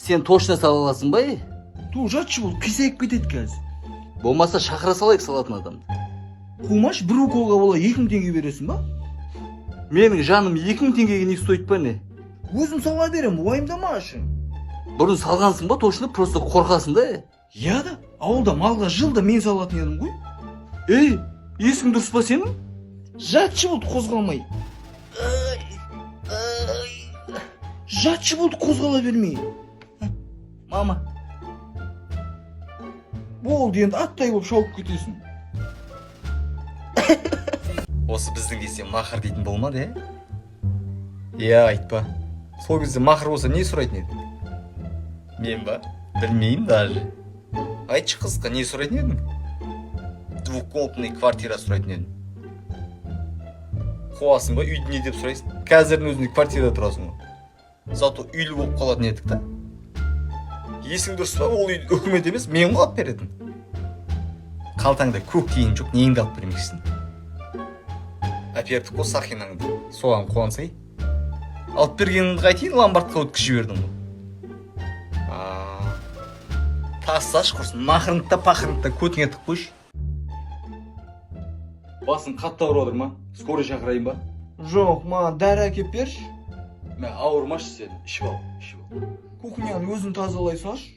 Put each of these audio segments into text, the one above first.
Сен точно сала аласың ба? Ту жатшы бол, қисайып кетеді қазір. Болмаса шақыра салайық салатын адамды. Қумаш, бір уколға бола 2000 теңге бересің ба? Менің жаным 2000 теңгеге не стоит па не? Өзім сала берем, уайымдамашы. Бұрын салғансың ба, точно просто қорқасың да? Я да, ауылда малға жылда мен салатын едім ғой. Ей, есің дұрыс па сенің? Жатшы болды, қозғалмай. Жатшы болды, қозғала бермей. Мама. Болды, енді аттай болып шауып кетесің. Осы біздің десе мақыр дейтін болмады, иә? Айтпа. Сол кезде мақыр болса не сұрайтын едің? Мен ба? Білмеймін даже. Айтшы қызға, не сұрайтын едің? Двухкомнатный квартира сұрайтын едім. Қуасың ба, үйді не деп сұрайсың? Қазірдің өзінде квартирада тұрасың ғой. Зато үйлі болып қалатын едік та. Есің дұрыс па, ол үйді үкімет емес, мен алып беретін. Қалтаңда көк тиын жоқ, неңді алып бермексің. Әпердік қой сақинаңды, соған қуансай. Алып бергеніңді қайтейін, ломбардқа өткізіп жібердің ғой. Тассаш құрсын, мақырындықта пақырындықта көтіңе тік қойшы. Басың қатты ауыр отыр ма? Скорый шақырайын ба? Жоқ, маған дәрі әкеп берші. Мен ауырмашы сен, ішіп ал, ішіп ал. Кухняны өзің тазалай салшы.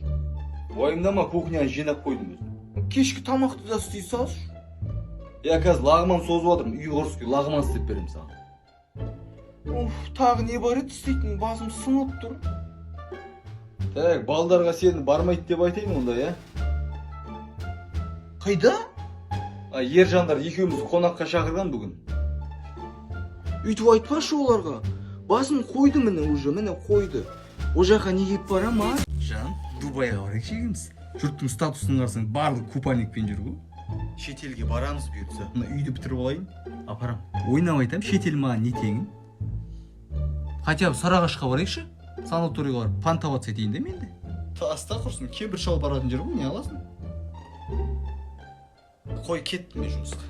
Уайымдама, кухняны жинап қойдым өзім. Кешкі тамақты да істей салшы. Я қазір лағыман созып отырмын, үй құрысқа лағыман істеп беремін саған. Тағы не бар еді істейтін, басым сынып тұр. Так, балдарға сені бармайды деп айтайын онда, я? Қайда? Ержандар екеумізді қонаққа шақырған бүгін. Үйтіп айтпашы оларға. Басым қойды міне уже, міне қойды. О жаққа не кеп барам, а? Жан, Дубайға барайық шегіміз. Жұрттың статусын қарасаң, барлық купальникпен жүр ғой. Шетелге барамыз бұйыртса. Мына үйді бітіріп алайын, апарам. Ойнап айтам, шетел маған не теңін? Хотя бы Сарыағашқа барайықшы. Санаторийға барып пантоваться етейін де менде. Таста құрсын, кемпір шал баратын жер ғой, не аласың? Қой, кеттім мен жұмысқа.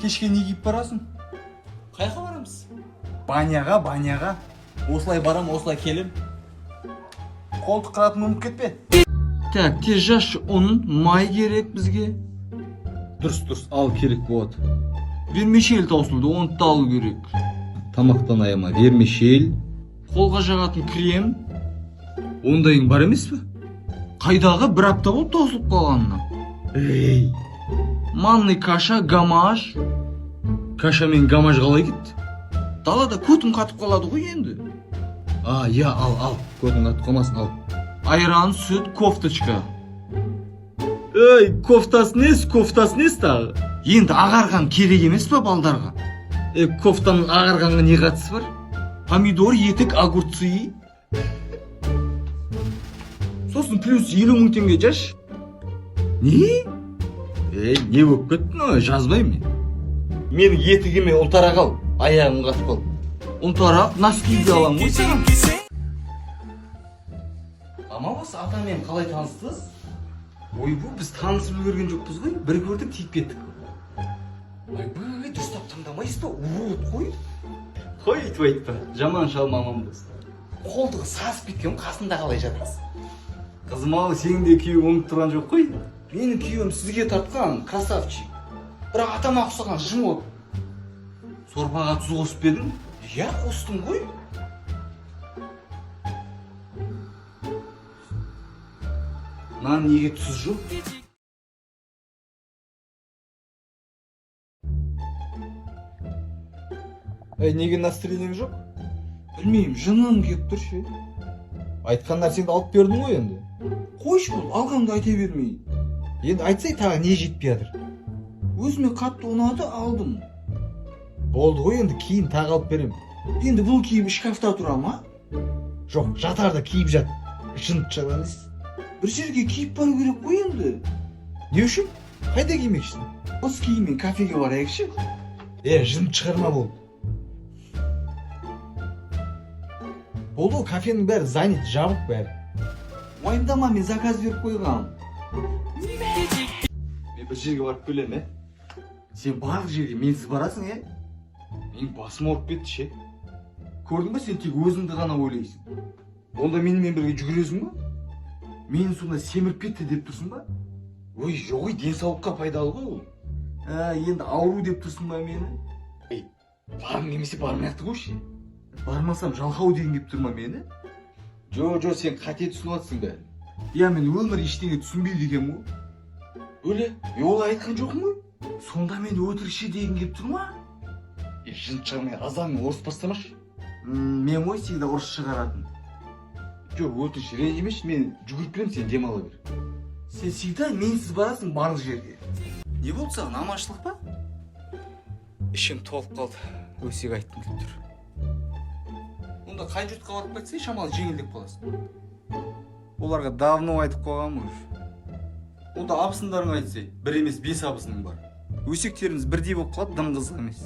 Кешке не киіп барасың? Қайқа барамыз? Баняға. Осылай барам, осылай келем. Қолтық қыратым ұмып кетпе. Так, тез жазшы, оның май керек бізге. Дұрыс, ал керек болады. Вермишель таусылды, оны да алу керек. Тамақтан аяма, вермишель. Қолға жағатын крем. Ондайың бар емес пе? Қайдағы бір апта болып таусылып қалғанына. Ей! Манный каша, гамаш. Каша мен гамаш қалай кетті? Далада көтім қатып қалады ғой енді. Я, ал. Көтің қатып қалмасын, ал. Айран, сүт, кофточка. Ей, кофтасы несі тағы? Енді ағарған керек емес па балдарға? Кофтаның ағарғанға не қатысы бар? Помидор, етік, огурцы. Сосын плюс 50 000 теңге жаш. Не? Не болып кеттің, жазбаймын мен. Менің етігіме ұлтарақ ал, аяғым қатып қал. Ұлтарақ, носкиді алам ғой саған. Ама осы атамен қалай таныстыңыз? Ойбу, біз танысып үлгерген жоқпыз ғой, бір көрдік тиіп кеттік. Ойбай, дұрыстап таңдамайсыз ба? Урод қой. Қой, айтпа, жаман шал мамам болсын. Қолдығы сасып кеткен, қасында қалай жатасыз? Қызым ау, сенің де күйеуің ұмыт тұрған жоқ қой? Менің күйеуім сізге тартқан, красавчик. Бірақ атама ұқсаған жын от. Сорпаға тұз қосып бердің? Я қостым ғой. Нан неге тұз жоқ? Неге настроениең жоқ? Білмеймін, жыным келіп тұр ше. Айтқан нәрсеңді алып бердің ғой енді. Қойшы бұл, алғанды айта бермей. Енді айтсай тағы не жетпей жатыр? Өзіме қатты ұнады, алдым. Болды ғой, енді кейін тағы алып берем. Енді бұл киіп шкафта тұра ма? Жоқ, жатарда киіп жат. Жын чаланыз. Бір жерге киіп бару керек қой енді. Не үшін? Қайда кимекшісің? Осы киіммен кафеге барайықшы. Жын шығарма болды. Болды ғой, кафенің бәрі занят, жабық бәрі. Уайымдама, мен заказ беріп қойғам. Мен бір жерге барып келем, Сен барлық жерге менсіз барасың, Менің басым ауырып кетті ше. Көрдің бе, сен тек өзіңді ғана ойлайсың. Онда менімен бірге жүгіресің ба? Мені сонда семіріп кетті деп тұрсың ба? Ой, жоқ ой, денсаулыққа пайдалы ғой ол. Енді ауру деп тұрсың ба мені? Барым немесе бармаяқты қойшы. Бармасам жалқау деген кеп тұр ма мені? Жо, сен қате түсініп жатсың бәрін. Я мен өмір ештеңе түсінбейді екенмін ғой. Өле, ол айтқан жоқпын ғой. Сонда мен өтірікші деген кеп тұр ма? Жын шығармай азамын орыс бастамашы. Мен ғой всегда ұрыс шығаратын. Жоқ, өтініш ренжімеші, мен жүгіріп келем, сен демала бер. Сен всегда менсіз барасың барлық жерге. Не болды саған, аманшылық па? Ішім толып қалды, өсек айттым деп тұр. Онда қай жұртқа барып қайтсай, шамалы жеңілдеп қаласың. Оларға давно айтып қойғам уже. Онда абысындарың айтсай, бір емес 5 абысының бар. Өсектеріміз бірдей болып қалады, дым қызық емес.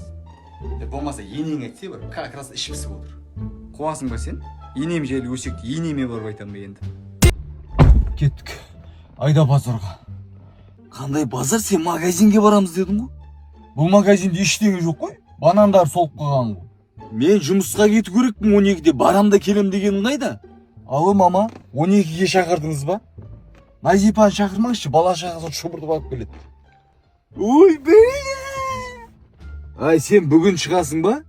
Болмаса енең айтсай бар, как раз іш пісіп отыр. Қуасың ба сен? Енем жайлы өсекті енеме барып айтам ба енді? Кеттік. Айда базарға. Қандай базар? Сен магазинге барамыз дедің ғой? Бұл магазинде ештеңе жоқ қой. Банандар солып қалған ғой. Мен жұмысқа кету керекпін 12-де. Барам да келем дегенің қайда? Алло, мама, 12-ге шақырдыңыз ба? Назипаны шақырмаңызшы, бала шағасы шұбыртып алып келеді. Ой, бәрі! Ай, сен бүгін шығасың ба?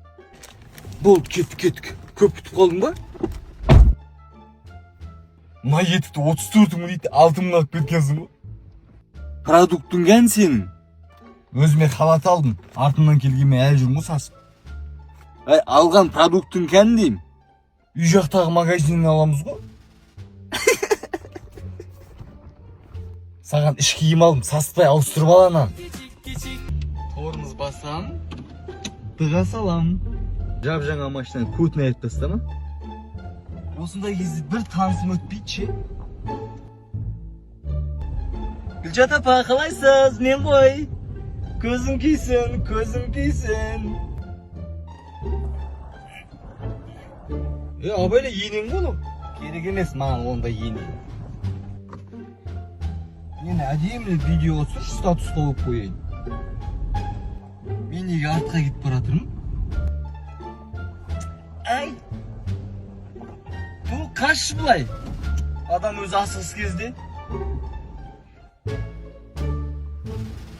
Болды, кеттік. Көп күтіп қалдың ба? Мына етікті 34 мың дейді, 6 мың алып кеткенсің ғой. Продуктың кән сенің? Өзіме халат алдым, артымнан келгенмен әлі жүрмін ғой сасып. Ай, алған продуктың кән деймін. Үй жақтағы магазиннен аламыз ғой. Саған іш киім алдым, сасытпай ауыстырып аланан. Торымыз басам, дыға салам. Жап-жаңа машинаны көтін айып тастама. Осындай кезде бір танысым өтпейді ше. Гүлжат апа, қалайсыз? Мен ғой. Көзің күйсін. Абайлы енең ғой? Керек емес маған ондай енең. Мен әдемі видео түсірші, статус қойып қойайын. Мен неге артқа кетіп баратырмын? Ай! Бұл қашы бұлай? Адам өзі асығыс кезде.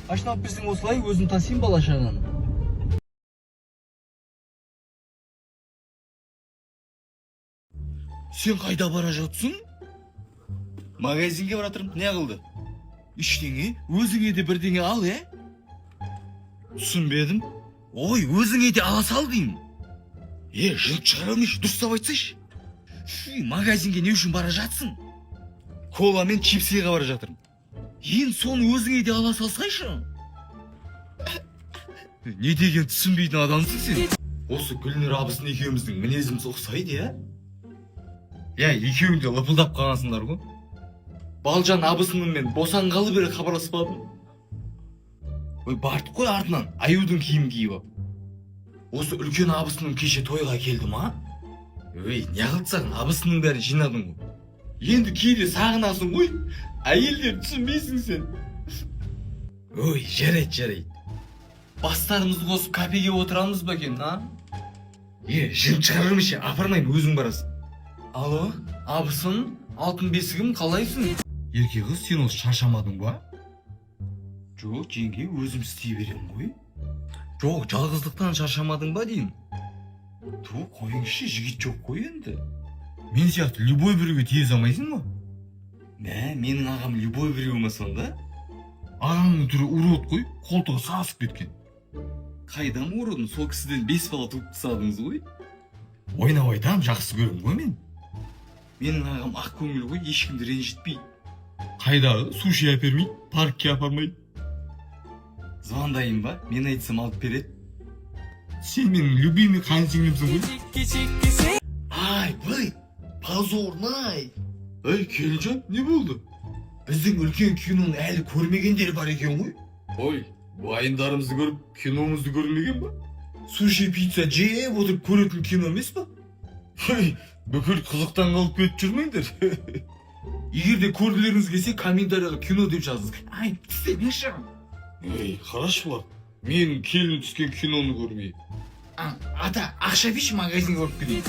Ашынап біздің осылай өзім тасайын бала шағаны. Сен қайда бара жатсың? Магазинге баратырмын, не қылды? Ештеңе, өзіңе де бірдеңе ал, Түсінбедім. Ой, өзіңе де ала сал деймін. Жұрт шығара алмайшы, дұрыстап айтсайшы. Магазинге не үшін бара жатсың? Кола мен чипсиға бара жатырмын. Енді соны өзіңе де ала салсайшы. Не деген түсінбейтін адамсың сен? Осы Гүлнұр абысын екеуміздің мінезіміз ұқсайды, екеуің де лыпылдап қалғансыңдар ғой. Балжан абысының мен босанғалы бері хабарласпадым. Ой, бардық қой артынан, аюдың киім киіп алып. Осы үлкен абысының кеше тойға келді ма? Ой, не қылдысаң, абысының бәрін жинадың ғой. Енді кейде сағынасың ғой, әйелдер түсінбейсің сен. Ой, жарайды. Бастарымызды қосып кафеге отырамыз ба екен, жын шығарырмыше, апармайын, өзің барасың. Алло, абысын, алтын бесігім, қалайсың? Ерке қыз, сен осы шаршамадың ба? Жоқ, жеңге, өзім істей берем ғой. Жоқ, жалғыздықтан шаршамадың ба деймін? Қойыңызшы, жігіт жоқ қой енді. Мен сияқты любой біреуге тие салмайсың ба? Менің ағам любой біреу ма сонда? Ағаңның түрі урод қой, қолтығы сасып кеткен. Қайдан уродың, сол кісіден 5 бала туып тастадыңыз ғой? Ойнап айтам, жақсы көрім ғой мен. Менің ағам ақ көңіл ғой, ешкімді ренжітпейді. Қайдағы, суши әпермейді, паркке апармайды. Звондайын ба, мен айтсам алып береді. Сен менің любимый қансеңлемсің ғой. Ай, бай, позорнай. Ай, Келжан, не болды? Біздің үлкен киноны әлі көрмегендер бар екен ғой. Ой, вайындарымызды көріп, киномызды көрмеген ба? Суши пицца жеп отырып көретін кино емес па? Ой, бүкіл қызықтан қалып кетіп жүрмеңдер. Егер де көргілеріңіз келсе, комментарияға кино деп жазыңыз. Ай, тістеңізші. Ей, қарашы бұлар. Мен келін түскен киноны көрмей. Ата, ақша берші, магазинге барып келейін.